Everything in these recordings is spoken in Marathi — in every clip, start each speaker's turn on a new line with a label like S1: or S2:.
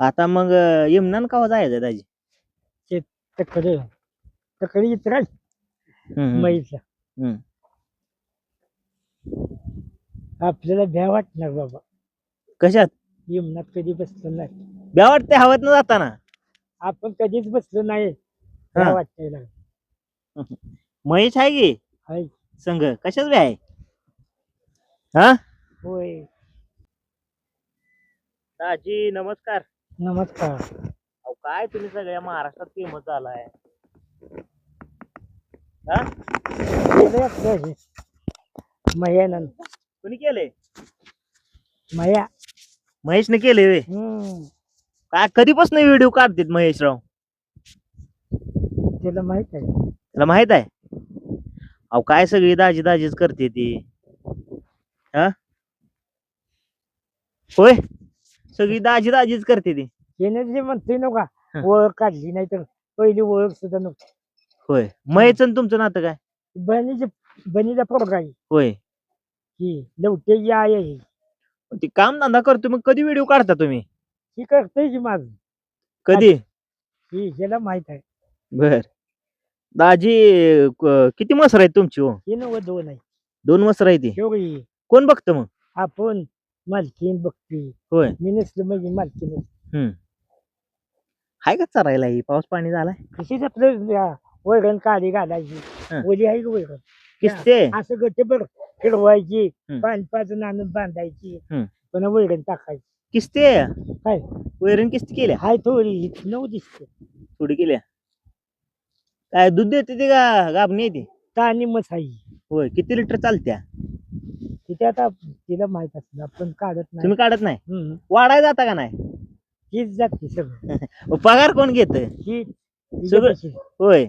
S1: आता मग यमुना कवा जायचं दाजी?
S2: ते तकडे तकडे इतराच
S1: हम्म,
S2: मैचा
S1: हम्म.
S2: आपल्याला भ्या वाटणार बाबा.
S1: कशात
S2: यमुनात कधी बसलो नाही.
S1: भ्या वाटते हवेत न जाताना?
S2: आपण कधीच बसलो नाही.
S1: हा.
S2: भ्या वाटायला
S1: महेश आहे की
S2: हाय.
S1: संघ कशाच भ्या आहे? हा
S2: होय.
S1: दाजी नमस्कार.
S2: नमस्कार.
S1: अहो काय तुम्ही सगळ्या महाराष्ट्रात फेमस झालाय. हा
S2: केलंय आपलं हे. मह्यानं
S1: कोणी केले?
S2: मह्या.
S1: महेशने केले वे. काय कधीपासून व्हिडिओ काढतात महेशराव?
S2: त्याला माहित आहे.
S1: त्याला माहित आहे. अहो काय सगळी दाजी दाजीच करते ती. हा होय सगळी दाजी दाजीच करते ती.
S2: त्याने जे म्हणतोय नका
S1: हं.
S2: ओळख काढली नाही तर पहिली ओळख सुद्धा नव्हती.
S1: होय महेश आणि तुमचं नातं काय?
S2: बनीचा पोरगा आहे
S1: होय
S2: ही लवटेची आई आहे.
S1: ती काम धंदा करतो मग कधी व्हिडिओ काढता तुम्ही?
S2: ही करतोय की माझ
S1: कधी?
S2: ही ह्याला माहित आहे.
S1: बर दाजी किती मसर आहेत तुमची? हो
S2: ही नव्वद दोन आहे.
S1: 2 मसर आहे ती.
S2: शेवळी
S1: कोण बघतं मग?
S2: आपण मालकीन बघते.
S1: होय
S2: मी नसलं म्हणजे मालकीन
S1: हम्म हाय का चरायला ही पाऊस पाणी झालाय?
S2: कशीच आपलं वैरण काढी घालायची.
S1: हं.
S2: ओली आहे का वैरण
S1: किस्ते
S2: असं गट्टेभर फिरवायची.
S1: हं.
S2: पाणी पाजून आणून बांधायची.
S1: हं.
S2: पण वैरण टाकायची.
S1: किस्ते
S2: काय
S1: वैरण किस्ती केल्या?
S2: हाय थोडी नऊ दिसते.
S1: थोडी केल्या. काय दूध देते ती का गाबणी येते?
S2: ताणी मस आहे.
S1: होय किती लिटर चालत्या?
S2: तिथे आता तिला माहित असलं आपण काढत नाही.
S1: तुम्ही काढत नाही?
S2: हम्म.
S1: वाढाय जाता का नाही?
S2: हीच जाते सगळं.
S1: मग पगार कोण घेत?
S2: ही
S1: सगळं होय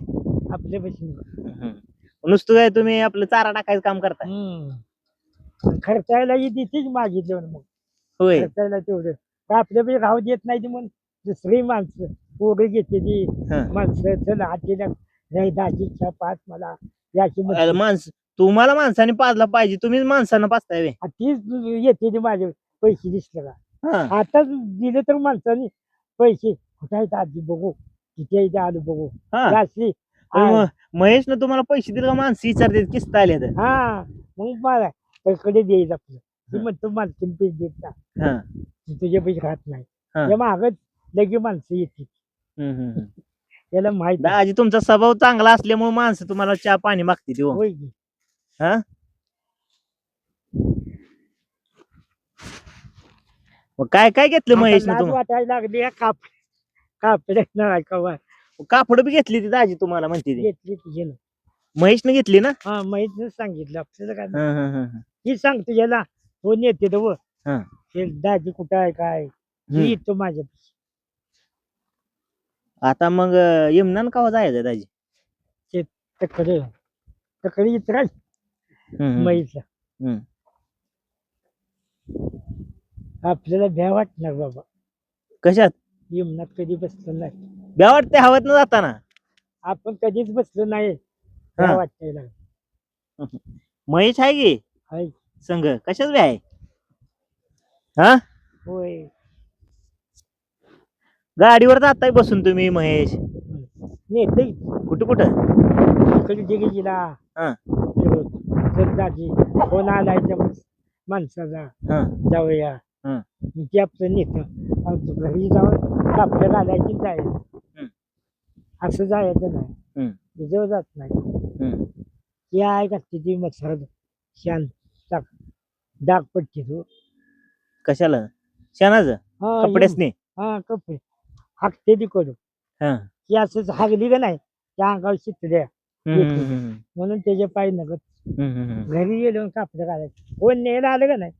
S2: आपल्या पैसे.
S1: नुसतं काय तुम्ही आपलं चारा टाकायचं काम करता?
S2: खर्चायला ही देतेच मागितलं मग
S1: होय
S2: खर्चायला तेवढं का आपल्या पैसे राहू देत नाही. ती मग दुसरी माणसं पोरं घेते ती
S1: हं.
S2: माणसं चल हातीला नाही दाजीच्या पाच मला याची
S1: अरे माणसं तुम्हाला माणसाने पाजला पाहिजे, तुम्हीच माणसानं पाजताय व्हय.
S2: तीच येते ती माझे पैसे दिसले का.
S1: हा
S2: आताच दिले तर माणसाने पैसे कुठे आहेत आजी बघू किती इथे आलो बघू
S1: हा
S2: अशी.
S1: महेशनं तुम्हाला पैसे दिले का माणसं विचारते किस्त आले तर?
S2: हा मग मला कडे द्यायचं आपलं. ती
S1: हं.
S2: म्हणतो मालकीन पैसे देत ना
S1: हा
S2: तुझे पैसे खात नाही.
S1: हा.
S2: त्या मागच लगे माणसं येते. त्याला माहिती
S1: दाजी तुमचा स्वभाव चांगला असल्यामुळे माणसं तुम्हाला चहा पाणी मागते ती.
S2: होय की.
S1: हा मग काय काय घेतलं
S2: आता
S1: महेशनं
S2: लाज
S1: तुम्हाला?
S2: वाटायला लागली कापडे नाही का
S1: कापड बी घेतली ती दाजी तुम्हाला म्हणते ती.
S2: घेतली तुझे ना.
S1: महेशनं घेतली ना?
S2: हा माहित सांगितलं आपल्याला काय
S1: हं, हं, हं, हं.
S2: ही सांगतो याला तो नेते तो
S1: हा.
S2: दाजी कुठं आहे काय
S1: हम्म.
S2: ही येतो माझ्या.
S1: आता मग यमुना कवा जायचं दाजी?
S2: तकडे तकडे इतराच मैचा
S1: हम्म.
S2: आपल्याला भ्या वाटणार बाबा.
S1: कशात
S2: यमुनात कधी बसलो नाही.
S1: भ्या वाटते हवेत न जाताना?
S2: आपण कधीच बसलो नाही.
S1: हा.
S2: भ्या वाटायला
S1: महेश आहे की
S2: हाय.
S1: संघ कशाच भ्या आहे? हा
S2: होय.
S1: गाडीवर जाताय बसून तुम्ही महेश?
S2: नेते
S1: कुठं कुठं?
S2: इकडे दिघीला
S1: हा.
S2: चल दाजी फोन आलाय त्या माणसाचा
S1: हा.
S2: जाऊया.
S1: हा.
S2: ते आपलं नेतं घरी जाऊन कापडं घालायची जायचं. असं जायचं नाही. तिच्यावर जात नाही. हे आहे का तिथे मच्छर शान टाक डाग पडते तू
S1: कशाला शेणाचं कपड्यासने?
S2: हा कपडे हाकते तिकडून.
S1: हा.
S2: ती असंच हागली का नाही त्या अंगावर शिकल्या म्हणून त्याचे पाय नगत घरी गेलो कापडं घालायचं. कोण न्यायला आलं का नाही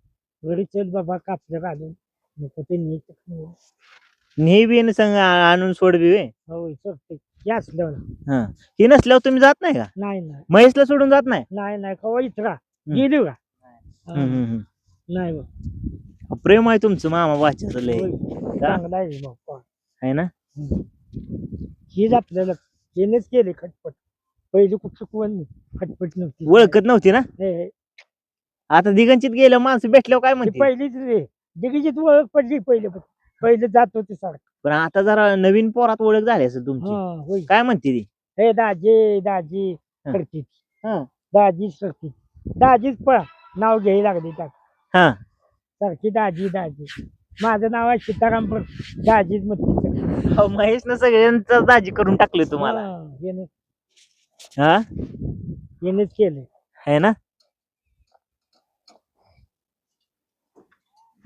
S2: घरी चल बाबा कापडं घालून नको ते
S1: नेही बी संग आणून सोड बी व्हय?
S2: होय सोडते हे असलं ना.
S1: हा ही नसल्यावर तुम्ही जात नाही का?
S2: नाही नाही
S1: महेशला सोडून जात नाही?
S2: नाही नाही कवा इतरा गेली का. नाही बघ
S1: प्रेम आहे तुमचं मामा बाच्याचं लय
S2: चांगला आहे बाप्पा
S1: आहे ना?
S2: हेच आपल्याला हेनेच केले खटपट. पहिली कुठं कोण खटपट नव्हती.
S1: ओळखत नव्हती ना?
S2: हे
S1: आता दिगंचित गेलं माणसं भेटल्यावर काय
S2: ती
S1: म्हणते?
S2: पहिलीच रे दिगीची ओळख पडली पहिले पहिले जात होते सारखं.
S1: पण आता जरा नवीन पोरात ओळख झाली असेल तुमची.
S2: होय.
S1: काय म्हणते ती?
S2: हे दाजी दाजी
S1: हं.
S2: करते.
S1: हं.
S2: दाजीच करते. दाजीच नाव घ्यायला लागली त्यात
S1: हा
S2: सारखी दाजी दाजी. माझं नाव आहे सीताराम पण दाजीच म्हणते.
S1: अहो, महेशनं सगळ्यांचं दाजी करून टाकले तुम्हाला. हा
S2: येणेच केलं.
S1: है ना.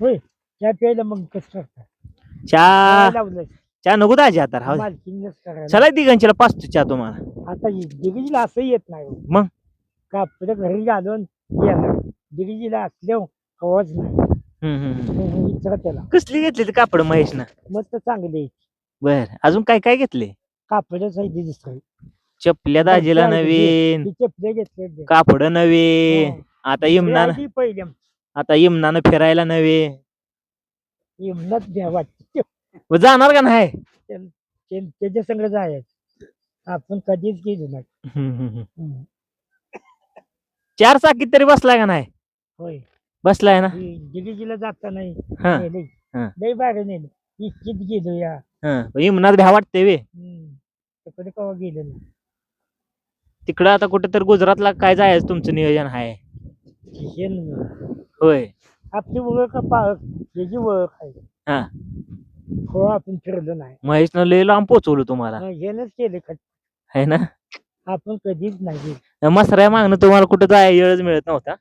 S2: होय त्या प्यायला मग कसं करतात
S1: चहा
S2: लावलं
S1: चहा नको दाजी आता राहू दे.
S2: मालकीनच करायला.
S1: चला दिगंचीला पाचतो चहा तुम्हाला.
S2: आता डिग्रीला असं येत नाही हो.
S1: मग
S2: कापड घरी घालून येणार डिग्रीला असल्यावर कवच नाही. विचारा त्याला
S1: कसली घेतली ते कापड महेशनं?
S2: मस्त चांगले
S1: बर अजून काय काय घेतले?
S2: कापडच आहे दुसरं.
S1: चपल्या दाजीला नवीन,
S2: चपले घेतले
S1: कापड नवे, आता इमनानं फिरायला नवे.
S2: इमनच द्या वाटते
S1: मग जाणार का नाही?
S2: त्याच्या संग जायचं आपण कधीच गेलो नाही.
S1: 4 चाकीत तरी बसलाय का नाही?
S2: होय
S1: बसलाय ना.
S2: डिग्रीला जाता नाही
S1: हा.
S2: लई बाहेर नेलं इतकीच गेलो या.
S1: इमनात भ्या वाटते वे.
S2: तिकडे कवा गेलो नाही.
S1: तिकडं आता कुठं तर गुजरातला काय जायचं तुमचं नियोजन आहे? होय
S2: आपली ओळख त्याची ओळख आहे.
S1: हा
S2: हो आपण फिरलो नाही.
S1: महेशनं लय लांब पोचवलं तुम्हाला.
S2: हेच केले
S1: है ना.
S2: आपण कधीच नाही गेलो.
S1: मसऱ्या मागणं तुम्हाला कुठं जाय वेळच मिळत नव्हता.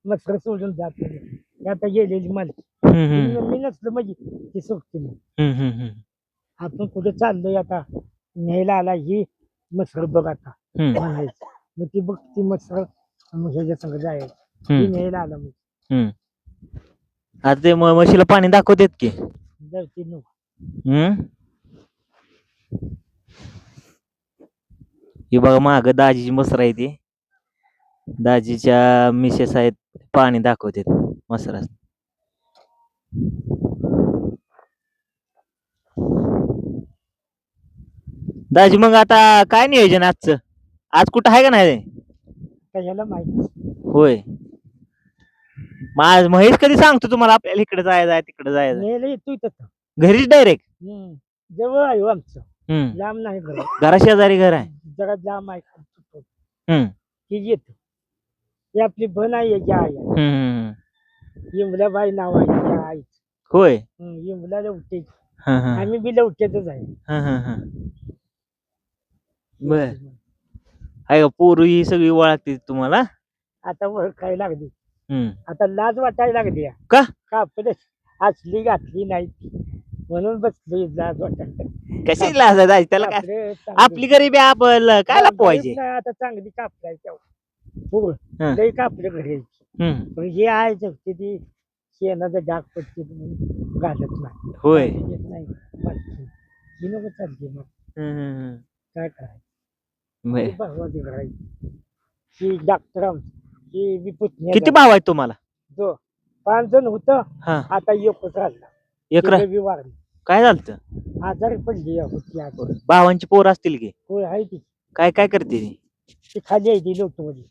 S2: मसर सोडून जात नाही. आता गेलेली मालकी मी नसलं म्हणजे ती सोडते. आपण कुठे चाललोय आता न्यायला आला ही मसर बघ आता म्हणायचं. मग ती बघ ती मसर ह्याच्या संग जायचं. ती न्यायला आला मग
S1: आता ते म्हशीला पाणी दाखवतेत की.
S2: जायची नको.
S1: ही बघा माग दाजीची मसर आहे ती. दाजीच्या मिसेस आहेत पाणी दाखवतेत मसरात. दाजी मग आता काय नियोजन आजचं? आज कुठं आहे का नाही?
S2: त्याला माहिती
S1: होय. मग आज महेश कधी सांगतो तुम्हाला आपल्याला इकडे जायचं तिकडे जायचं?
S2: न्यायला येतोय तसं
S1: घरीच डायरेक्ट?
S2: जवळ आहे हो आमचं. लांब नाही घर.
S1: घरा शेजारी घर आहे?
S2: जरा लांब आहे. ती येतो ती आपली बन आहे याची आई. इमलाबाई नाव आहे त्या आई.
S1: होय.
S2: इमला लवटे आम्ही बी लवट्यातच आहे.
S1: बर आहे का पोरू ही सगळी ओळखते तुम्हाला?
S2: आता ओळखायला लागली. आता लाज वाटायला लागली.
S1: का?
S2: कापड असली घातली नाही म्हणून बसली लाज वाटायला.
S1: कशी लाज आहे त्याला काय? आपली गरीबी आपण काय लपवायची?
S2: आता चांगली कापड आहे लई कापड घरी. हे आहे ती शेणाचं डाग पडते म्हणून घालत नाही.
S1: होय.
S2: नाही नको चालते मग काय करायचं. डॉक्टर
S1: किती भाव आहेत तुम्हाला?
S2: 5 जण होत. आता एकच राहिला.
S1: एक
S2: वाढली.
S1: काय झालं?
S2: आजारी पडली होती.
S1: भावांची पोर असतील की?
S2: होय आहे ती.
S1: काय काय करते
S2: ती खाली आहे ती लोटवली.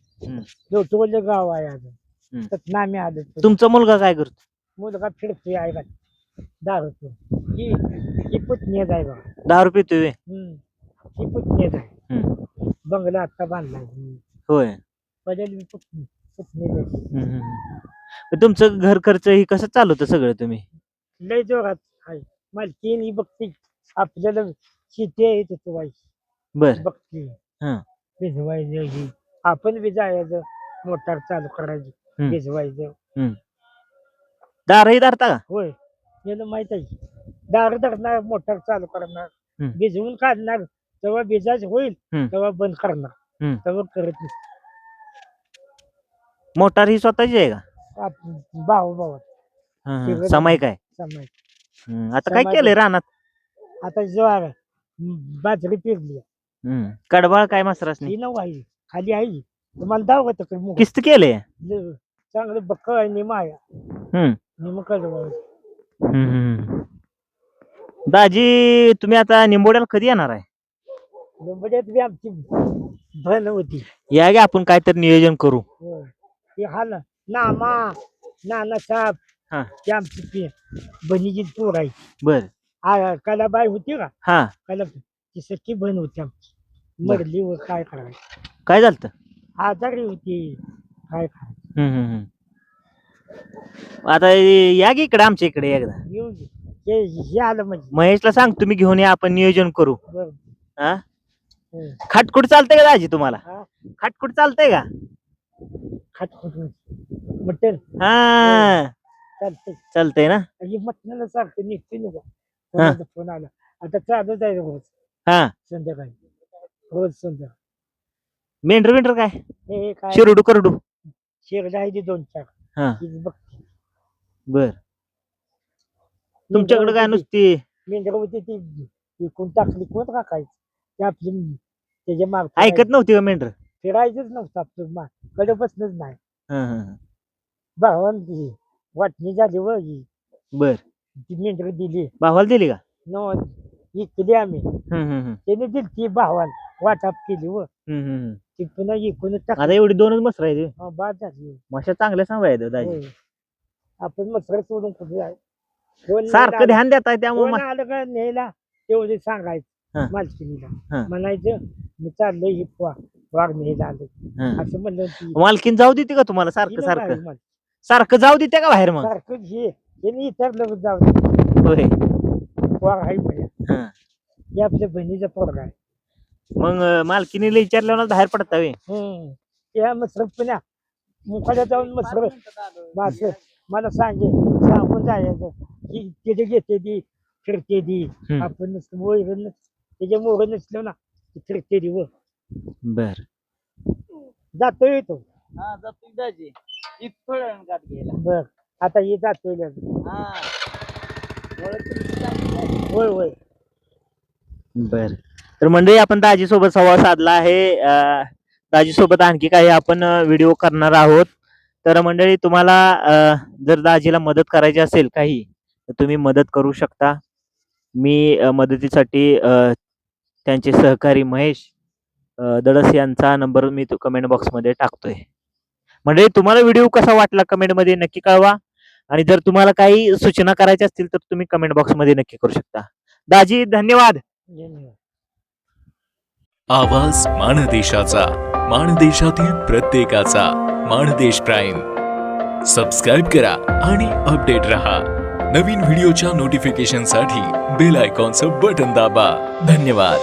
S2: लोटवली गाव आहे अजून नामे आले.
S1: तुमचा मुलगा काय करतो?
S2: मुलगा फिरतोय आहे का दारू. ही पुतणी आहे बघा.
S1: दारू पितोय?
S2: ही पुतणी आहे. बंगला आता बांधलाय.
S1: होय.
S2: पहिली पुतणी.
S1: तुमचं घर खर्च ही कसं चालवतं सगळं तुम्ही?
S2: लय जोरात आहे. मालकीन ही बघते आपल्याला शेती आहे व्हायची.
S1: बर
S2: बघते भिजवायचं ही आपण बी जायचं मोटार चालू करायची भिजवायचं.
S1: दारही धरता का?
S2: होय याला माहित आहे. दार धरणार मोटार चालू करणार भिजवून काढणार तेव्हा भिजायचं होईल तेव्हा बंद करणार तेव्हा करत नाही.
S1: मोटार ही स्वतःची आहे का?
S2: भाऊ
S1: समाय काय?
S2: समाय.
S1: आता काय केलंय रानात?
S2: आता ज्वार बाजरी पेरली.
S1: कडबाळ काय मसरास नाही?
S2: आहे खाली आहे. तुम्हाला दावत
S1: किस्त केलंय
S2: चांगलं बक्क आहे. निमाया निम कडबाळ.
S1: दाजी तुम्ही आता निंबोड्याला कधी येणार आहे?
S2: निंबोड्यात बी आमची बन होती.
S1: या गे आपण काहीतरी नियोजन करू.
S2: हा नामा नाना साहेब
S1: हा.
S2: ती आमची बहिणीची पोर आहे.
S1: बर.
S2: कलाबाई होती का
S1: हा.
S2: कला ती सख्खी बहीण होती आमची मरली व काय करायचं
S1: काय झालं?
S2: आजारी होती काय करायचं.
S1: आता या की इकडे आमच्या इकडे एकदा.
S2: येऊ दे. हे आलं म्हणजे
S1: महेशला सांग तुम्ही घेऊन या, आपण नियोजन करू.
S2: बरं.
S1: हा.
S2: हं.
S1: खाटकुट चालतंय का दाजी तुम्हाला?
S2: हा.
S1: खाटकुट चालतंय का?
S2: खाटखुट मटण
S1: हा.
S2: चालतंय.
S1: चालतंय ना.
S2: हे मटणाला सारखं निघते नको.
S1: हा.
S2: फोन आला आता चालू जाईल रोज
S1: हा.
S2: संध्याकाळी रोज संध्याकाळी.
S1: मेंढर काय
S2: हे काय
S1: शिरडू करडू?
S2: शेरडा आहे ती 2-4
S1: हा.
S2: तीच बघते.
S1: बर. तुमच्याकडे काय नुसती
S2: मेंढर होती ती विकून टाकली कोण राखायचं ते आपली त्याच्या माग
S1: ऐकत नव्हती का मेंढर?
S2: फिरायचंच नव्हतं आपलं माग कडेपासूनच नाही.
S1: हा.
S2: भावान ती वाटणी झाली व ही
S1: बर.
S2: ती मेंढर दिली
S1: भावाला दिली का?
S2: न इकली आम्ही त्याने दिली ती भावान वाटाप केली व ती पुन्हा इकून
S1: आता
S2: टाकली.
S1: एवढी 2च मसर आहे.
S2: बाद झाली.
S1: मशा चांगल्या सांभाळायचं दाजी.
S2: होय. आपण मसर सोडून कुठे जाय कोण
S1: सारखं
S2: नाही
S1: ध्यान देताय
S2: कोण
S1: त्यामुळे
S2: आलं का न्यायला तेवढे
S1: हा.
S2: सांगायचं मालकिनीला
S1: हा.
S2: म्हणायचं मी चाललंय ही वाघ न्यायला आलं असं म्हणलं ती
S1: मालकीन जाऊ देते का तुम्हाला सारखं
S2: तिला
S1: सारखं
S2: नाही म्हण.
S1: सारखं जाऊ देते का बाहेर मग?
S2: सारखं हे त्यांनी विचारलं जाऊ दे.
S1: होय.
S2: वाघ आहे म्हणे
S1: हा.
S2: हे आपल्या बहिणीचा पोरगा आहे.
S1: मग मालकीनीला विचारल्यावर बाहेर पडता वे.
S2: त्या मसर पुण्या मुखाला जाऊन मसर असं मला सांगून जायचं की तिथे घेते ती फिरते ती आपण नसतं वैरण त्याच्या मोहर नसलं ना ती फिरते ती व
S1: बर.
S2: जातो येतो. बर आता हे जातोय होय होय.
S1: बर. तर मंडळी आपण दाजी सोबत संवाद साधला आहे. दाजी सोबत आणखी काही आपण व्हिडिओ करणार आहोत. तर मंडळी तुम्हाला जर दाजीला मदत करायची असेल काही तर तुम्ही मदत करू शकता. मी मदतीसाठी त्यांचे सहकारी महेश दडस यांचा नंबर मी कमेंट बॉक्समध्ये टाकतोय. मंडळी तुम्हाला व्हिडिओ कसा वाटला कमेंटमध्ये नक्की कळवा. आणि जर तुम्हाला काही सूचना करायच्या असतील तर तुम्ही कमेंट बॉक्समध्ये नक्की करू शकता. दाजी धन्यवाद.
S2: धन्यवाद.
S3: आवाज माणदेशाचा, माणदेशातील प्रत्येकाचा. माणदेश प्राईम सबस्क्राईब करा आणि अपडेट रहा. नवीन व्हिडिओच्या नोटिफिकेशनसाठी बेल आयकॉनचं बटन दाबा. धन्यवाद.